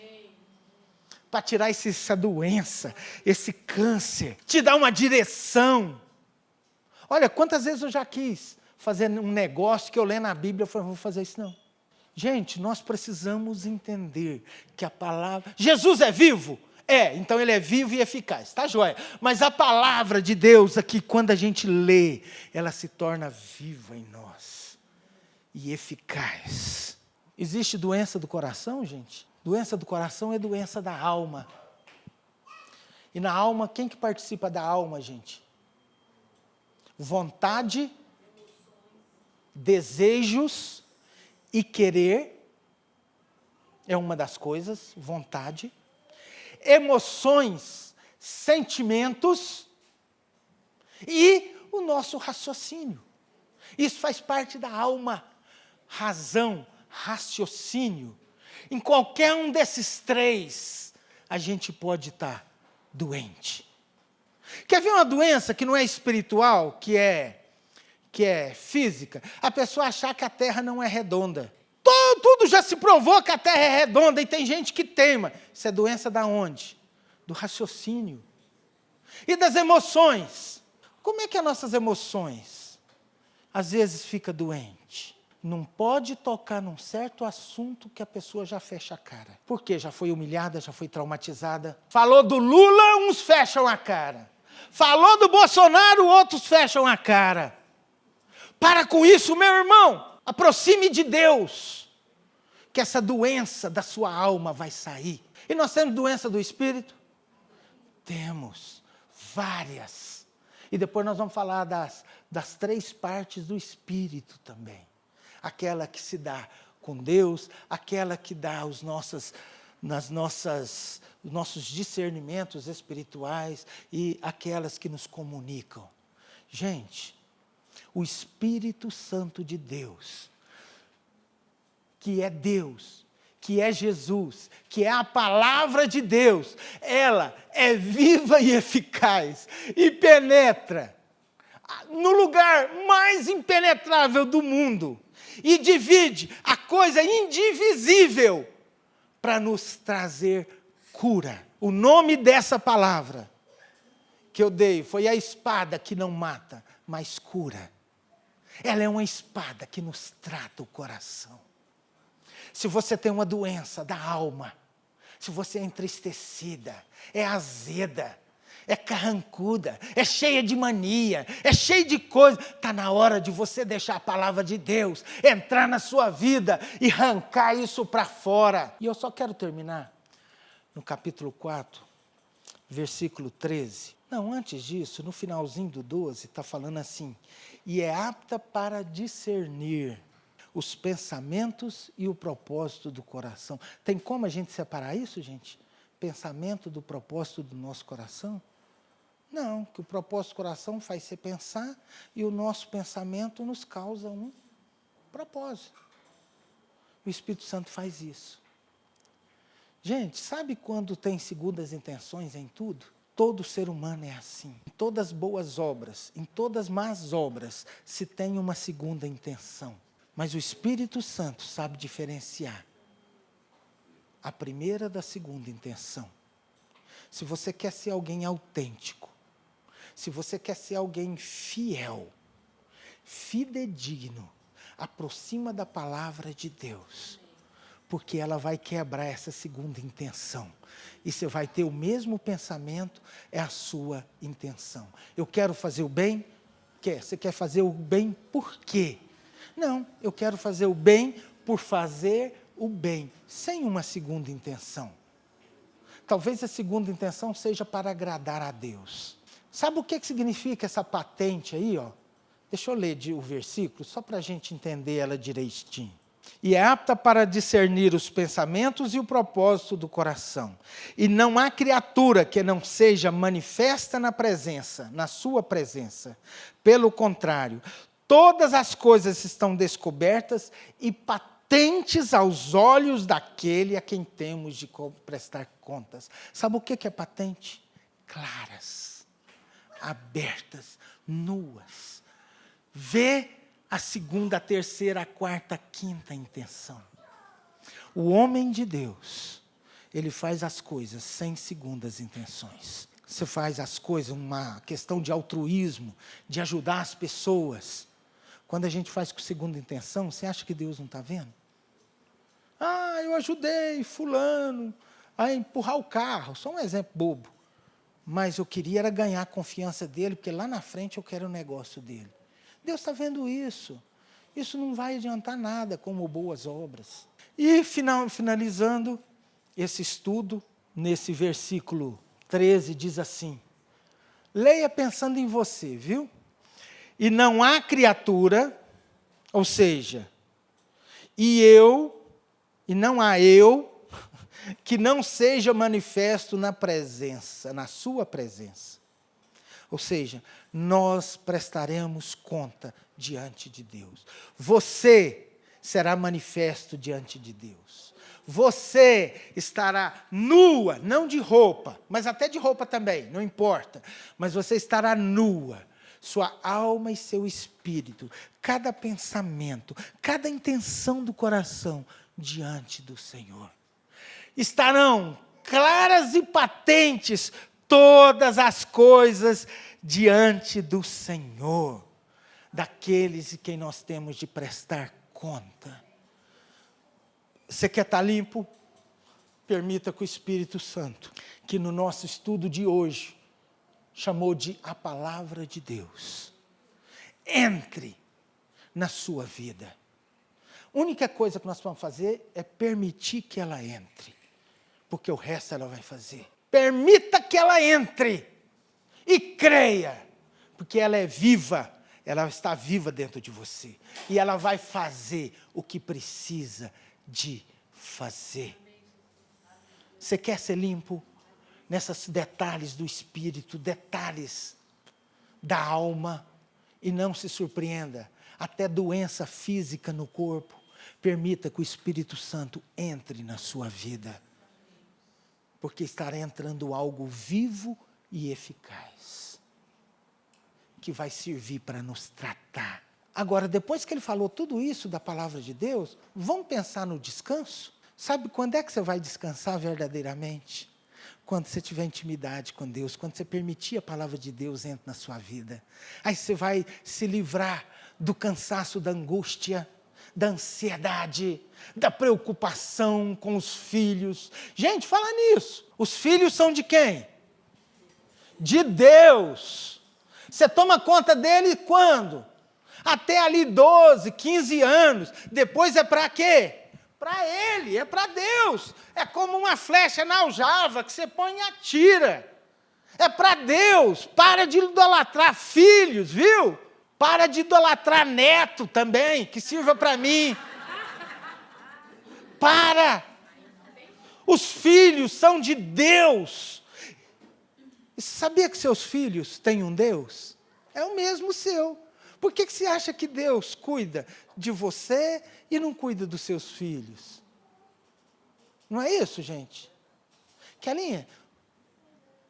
Para tirar essa doença, esse câncer, te dar uma direção. Olha, quantas vezes eu já quis fazer um negócio que eu leio na Bíblia, eu falei, não vou fazer isso não. Gente, nós precisamos entender que a palavra... Jesus é vivo? Então ele é vivo e eficaz, tá joia? Mas a palavra de Deus aqui, quando a gente lê, ela se torna viva em nós. E eficaz. Existe doença do coração, gente? Doença do coração é doença da alma. E na alma, quem que participa da alma, gente? Vontade, desejos e querer é uma das coisas, vontade. Emoções, sentimentos e o nosso raciocínio. Isso faz parte da alma. Razão, raciocínio. Em qualquer um desses três, a gente pode estar doente. Quer ver uma doença que não é espiritual, que é física? A pessoa achar que a Terra não é redonda. Tudo já se provou que a Terra é redonda e tem gente que teima. Isso é doença da onde? Do raciocínio. E das emoções. Como é que as nossas emoções às vezes fica doente? Não pode tocar num certo assunto que a pessoa já fecha a cara. Por quê? Já foi humilhada, já foi traumatizada. Falou do Lula, uns fecham a cara. Falou do Bolsonaro, outros fecham a cara. Para com isso, meu irmão. Aproxime de Deus. Que essa doença da sua alma vai sair. E nós temos doença do espírito? Temos várias. E depois nós vamos falar das três partes do espírito também. Aquela que se dá com Deus, aquela que dá os nossos discernimentos espirituais e aquelas que nos comunicam. Gente, o Espírito Santo de Deus, que é Deus, que é Jesus, que é a palavra de Deus, ela é viva e eficaz e penetra no lugar mais impenetrável do mundo e divide a coisa indivisível para nos trazer cura. O nome dessa palavra que eu dei foi a espada que não mata, mas cura. Ela é uma espada que nos trata o coração. Se você tem uma doença da alma, se você é entristecida, é azeda, é carrancuda, é cheia de mania, é cheia de coisa, está na hora de você deixar a palavra de Deus entrar na sua vida e arrancar isso para fora. E eu só quero terminar no capítulo 4, versículo 13. Não, antes disso, no finalzinho do 12, está falando assim: e é apta para discernir os pensamentos e o propósito do coração. Tem como a gente separar isso, gente? Pensamento do propósito do nosso coração? Não, que o propósito do coração faz você pensar e o nosso pensamento nos causa um propósito. O Espírito Santo faz isso. Gente, sabe quando tem segundas intenções em tudo? Todo ser humano é assim. Em todas as boas obras, em todas as más obras, se tem uma segunda intenção. Mas o Espírito Santo sabe diferenciar a primeira da segunda intenção. Se você quer ser alguém autêntico, se você quer ser alguém fiel, fidedigno, aproxima da palavra de Deus, porque ela vai quebrar essa segunda intenção. E você vai ter o mesmo pensamento, é a sua intenção. Eu quero fazer o bem? Você quer fazer o bem por quê? Não, eu quero fazer o bem por fazer o bem, sem uma segunda intenção. Talvez a segunda intenção seja para agradar a Deus. Sabe o que significa essa patente aí, ó? Deixa eu ler o versículo, só para a gente entender ela direitinho. E é apta para discernir os pensamentos e o propósito do coração. E não há criatura que não seja manifesta na sua presença. Pelo contrário, todas as coisas estão descobertas e patentes aos olhos daquele a quem temos de prestar contas. Sabe o que é patente? Claras, abertas, nuas. Vê a segunda, a terceira, a quarta, a quinta intenção. O homem de Deus, ele faz as coisas sem segundas intenções. Você faz as coisas, uma questão de altruísmo, de ajudar as pessoas. Quando a gente faz com segunda intenção, você acha que Deus não está vendo? Ah, eu ajudei fulano a empurrar o carro. Só um exemplo bobo. Mas eu queria era ganhar a confiança dele, porque lá na frente eu quero o negócio dele. Deus está vendo isso. Isso não vai adiantar nada como boas obras. E finalizando esse estudo, nesse versículo 13, diz assim, leia pensando em você, viu? E não há criatura, ou seja, e não há eu, que não seja manifesto na sua presença. Ou seja, nós prestaremos conta diante de Deus. Você será manifesto diante de Deus. Você estará nua, não de roupa, mas até de roupa também, não importa. Mas você estará nua, sua alma e seu espírito, cada pensamento, cada intenção do coração diante do Senhor. Estarão claras e patentes todas as coisas diante do Senhor, daqueles de quem nós temos de prestar conta. Você quer estar limpo? Permita que o Espírito Santo, que no nosso estudo de hoje, chamou de a palavra de Deus, entre na sua vida. A única coisa que nós vamos fazer é permitir que ela entre, porque o resto ela vai fazer. Permita que ela entre e creia, porque ela é viva, ela está viva dentro de você, e ela vai fazer o que precisa de fazer. Você quer ser limpo? Nesses detalhes do espírito, detalhes da alma, e não se surpreenda, até doença física no corpo, permita que o Espírito Santo entre na sua vida, porque estará entrando algo vivo e eficaz, que vai servir para nos tratar. Agora, depois que ele falou tudo isso da palavra de Deus, vamos pensar no descanso? Sabe quando é que você vai descansar verdadeiramente? Quando você tiver intimidade com Deus, quando você permitir a palavra de Deus entre na sua vida. Aí você vai se livrar do cansaço, da angústia, da ansiedade, da preocupação com os filhos. Gente, fala nisso. Os filhos são de quem? De Deus. Você toma conta dele quando? Até ali 12, 15 anos. Depois é para quê? Para ele, é para Deus. É como uma flecha na aljava que você põe e atira. É para Deus. Para de idolatrar filhos, viu? Para de idolatrar neto também, que sirva para mim. Para. Os filhos são de Deus. E sabia que seus filhos têm um Deus? É o mesmo seu. Por que você acha que Deus cuida de você e não cuida dos seus filhos? Não é isso, gente? Kelinha,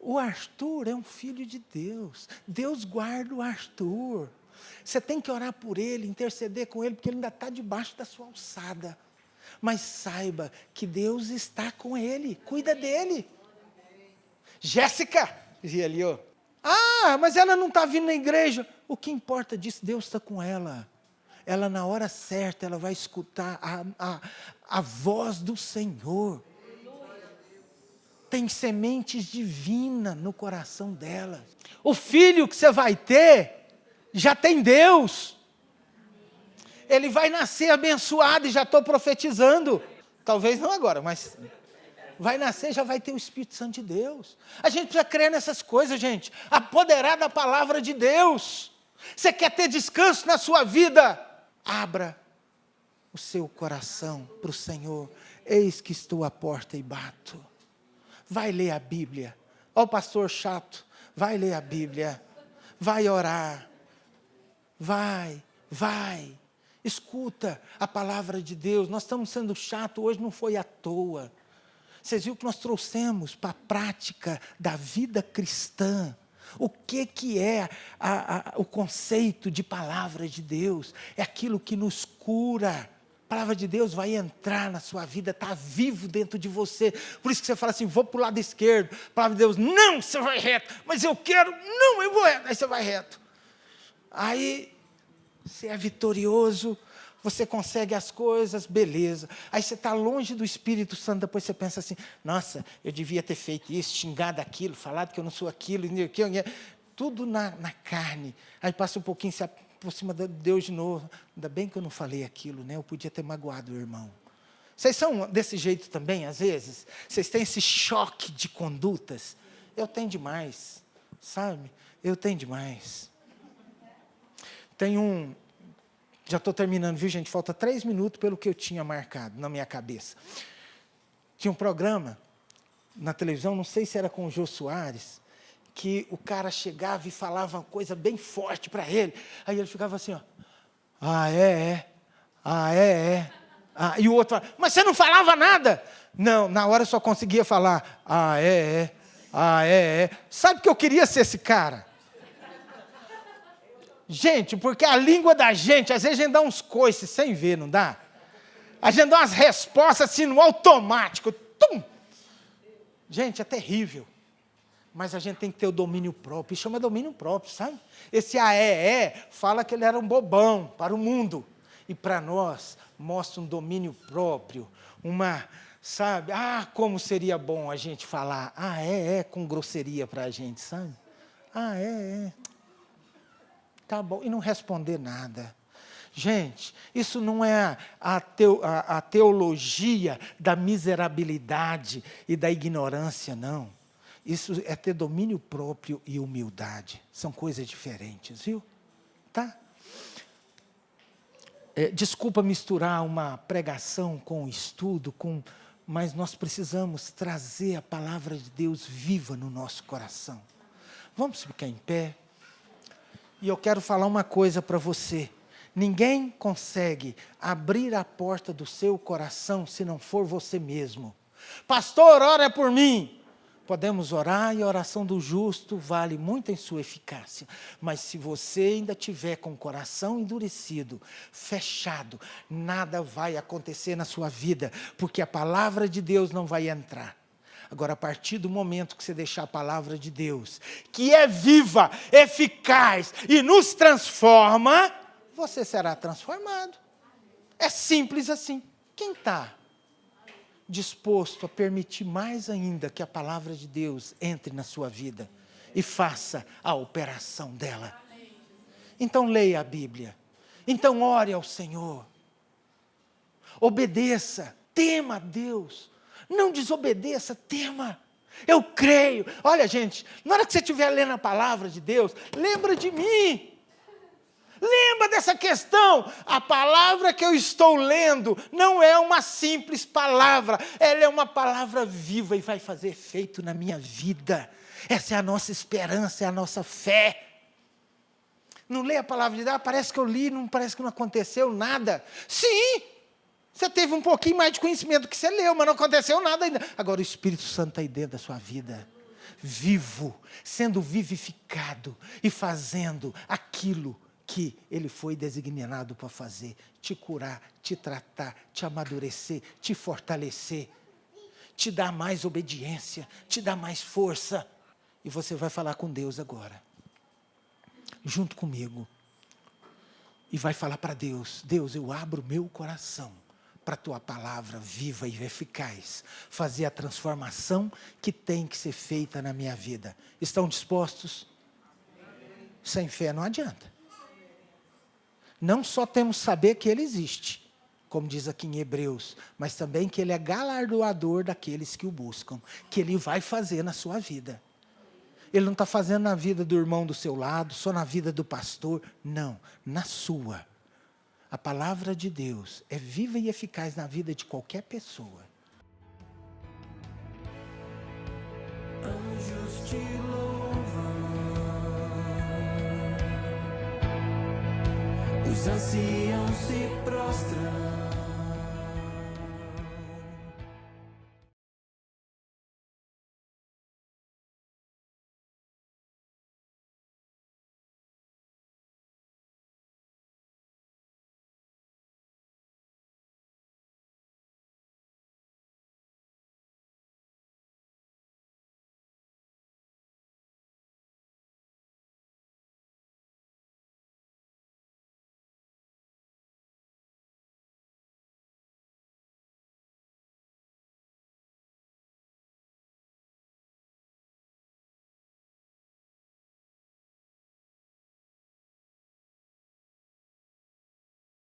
o Arthur é um filho de Deus. Deus guarda o Arthur. Você tem que orar por ele, interceder com ele, porque ele ainda está debaixo da sua alçada. Mas saiba que Deus está com ele, cuida dele. Jéssica, dizia ali, ó. Ah, mas ela não está vindo na igreja. O que importa disso, Deus está com ela. Ela, na hora certa, ela vai escutar a voz do Senhor. Tem sementes divinas no coração dela. O filho que você vai ter, já tem Deus. Ele vai nascer abençoado, e já estou profetizando. Talvez não agora, mas vai nascer, já vai ter o Espírito Santo de Deus. A gente precisa crer nessas coisas, gente. Apoderar da palavra de Deus. Você quer ter descanso na sua vida? Abra o seu coração para o Senhor. Eis que estou à porta e bato. Vai ler a Bíblia. Ó o pastor chato, vai ler a Bíblia. Vai orar. Vai. Escuta a palavra de Deus. Nós estamos sendo chato, hoje não foi à toa. Vocês viram que nós trouxemos para a prática da vida cristã. O que é o conceito de palavra de Deus? É aquilo que nos cura. A palavra de Deus vai entrar na sua vida, está vivo dentro de você. Por isso que você fala assim, vou para o lado esquerdo. A palavra de Deus, não, você vai reto. Mas eu quero, não, eu vou reto. Aí você vai reto. Aí você é vitorioso, você consegue as coisas, beleza. Aí você está longe do Espírito Santo, depois você pensa assim, nossa, eu devia ter feito isso, xingado aquilo, falado que eu não sou aquilo, tudo na carne. Aí passa um pouquinho, se aproxima de Deus de novo. Ainda bem que eu não falei aquilo, né? Eu podia ter magoado o irmão. Vocês são desse jeito também, às vezes? Vocês têm esse choque de condutas? Eu tenho demais, sabe? Eu tenho demais. Já estou terminando, viu, gente? Falta 3 minutos pelo que eu tinha marcado na minha cabeça. Tinha um programa na televisão, não sei se era com o Jô Soares, que o cara chegava e falava uma coisa bem forte para ele. Aí ele ficava assim, ó. Ah, é. E o outro falava, mas você não falava nada? Não, na hora eu só conseguia falar, é. Sabe que eu queria ser esse cara? Gente, porque a língua da gente, às vezes a gente dá uns coices sem ver, não dá? A gente dá umas respostas assim no automático. Tum! Gente, é terrível. Mas a gente tem que ter o domínio próprio. Isso chama domínio próprio, sabe? Esse fala que ele era um bobão para o mundo. E para nós, mostra um domínio próprio. Sabe? Como seria bom a gente falar. Com grosseria para a gente, sabe? Tá bom. E não responder nada. Gente, isso não é a teologia da miserabilidade e da ignorância, não. Isso é ter domínio próprio e humildade. São coisas diferentes, viu? Tá? Desculpa misturar uma pregação com estudo, mas nós precisamos trazer a palavra de Deus viva no nosso coração. Vamos ficar em pé. E eu quero falar uma coisa para você. Ninguém consegue abrir a porta do seu coração se não for você mesmo. Pastor, ora por mim. Podemos orar e a oração do justo vale muito em sua eficácia. Mas se você ainda tiver com o coração endurecido, fechado, nada vai acontecer na sua vida, porque a palavra de Deus não vai entrar. Agora, a partir do momento que você deixar a palavra de Deus, que é viva, eficaz e nos transforma, você será transformado. É simples assim. Quem está disposto a permitir mais ainda que a palavra de Deus entre na sua vida e faça a operação dela? Então leia a Bíblia. Então ore ao Senhor. Obedeça. Tema a Deus. Não desobedeça, tema. Eu creio. Olha, gente, na hora que você estiver lendo a palavra de Deus, lembra de mim. Lembra dessa questão. A palavra que eu estou lendo não é uma simples palavra. Ela é uma palavra viva e vai fazer efeito na minha vida. Essa é a nossa esperança, é a nossa fé. Não lê a palavra de Deus, parece que eu li, não parece que não aconteceu nada. Sim, você teve um pouquinho mais de conhecimento do que você leu, mas não aconteceu nada ainda. Agora o Espírito Santo está aí dentro da sua vida. Vivo, sendo vivificado e fazendo aquilo que Ele foi designado para fazer, te curar, te tratar, te amadurecer, te fortalecer, te dar mais obediência, te dar mais força. E você vai falar com Deus agora, junto comigo, e vai falar para Deus: Deus, eu abro meu coração para a Tua palavra viva e eficaz, fazer a transformação que tem que ser feita na minha vida. Estão dispostos? Sem fé não adianta. Não só temos que saber que Ele existe, como diz aqui em Hebreus, mas também que Ele é galardoador daqueles que o buscam, que Ele vai fazer na sua vida. Ele não está fazendo na vida do irmão do seu lado, só na vida do pastor, não, na sua. A palavra de Deus é viva e eficaz na vida de qualquer pessoa. Anjos te louvam, os anciãos se prostram.